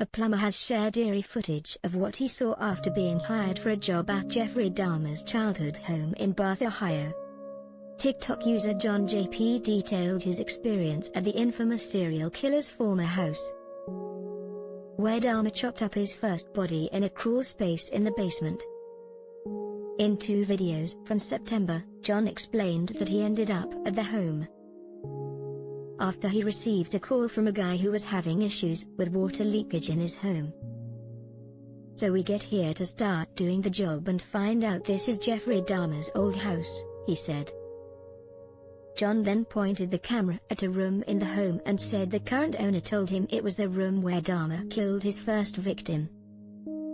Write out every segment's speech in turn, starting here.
A plumber has shared eerie footage of what he saw after being hired for a job at Jeffrey Dahmer's childhood home in Bath, Ohio. TikTok user John JP detailed his experience at the infamous serial killer's former house, where Dahmer chopped up his first body in a crawl space in the basement. In 2 videos from September, John explained that he ended up at the home after he received a call from a guy who was having issues with water leakage in his home. "So we get here to start doing the job and find out this is Jeffrey Dahmer's old house," he said. John then pointed the camera at a room in the home and said the current owner told him it was the room where Dahmer killed his first victim.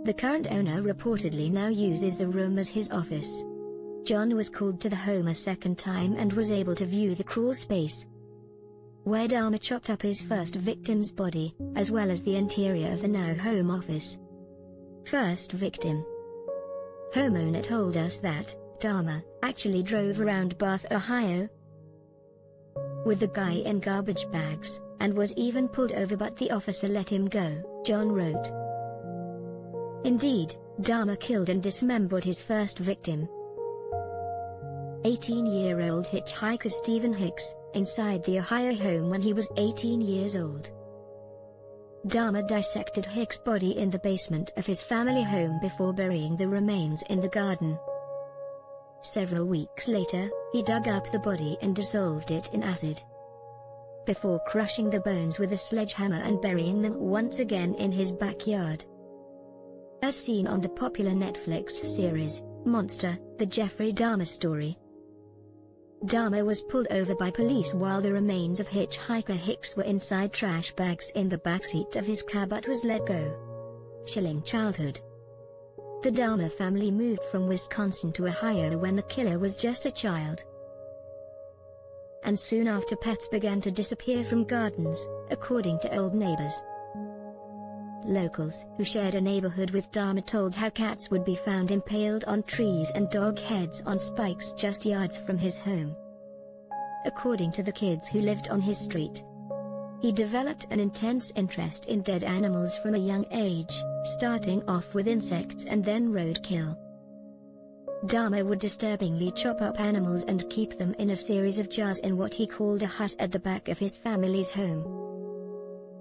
The current owner reportedly now uses the room as his office. John was called to the home a second time and was able to view the crawl space where Dahmer chopped up his first victim's body, as well as the interior of the now home office. First victim. Homeowner told us that Dahmer actually drove around Bath, Ohio, with the guy in garbage bags, and was even pulled over but the officer let him go, John wrote. Indeed, Dahmer killed and dismembered his first victim, 18-year-old hitchhiker Stephen Hicks, inside the Ohio home when he was 18 years old. Dahmer dissected Hicks' body in the basement of his family home before burying the remains in the garden. Several weeks later, he dug up the body and dissolved it in acid, before crushing the bones with a sledgehammer and burying them once again in his backyard. As seen on the popular Netflix series, Monster: The Jeffrey Dahmer Story, Dahmer was pulled over by police while the remains of hitchhiker Hicks were inside trash bags in the backseat of his car but was let go. Chilling childhood. The Dahmer family moved from Wisconsin to Ohio when the killer was just a child, and soon after pets began to disappear from gardens, according to old neighbors. Locals who shared a neighborhood with Dahmer told how cats would be found impaled on trees and dog heads on spikes just yards from his home. According to the kids who lived on his street, he developed an intense interest in dead animals from a young age, starting off with insects and then roadkill. Dahmer would disturbingly chop up animals and keep them in a series of jars in what he called a hut at the back of his family's home.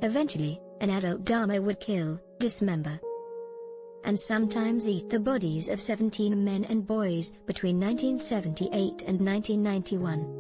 Eventually, an adult Dahmer would kill, dismember, and sometimes eat the bodies of 17 men and boys between 1978 and 1991.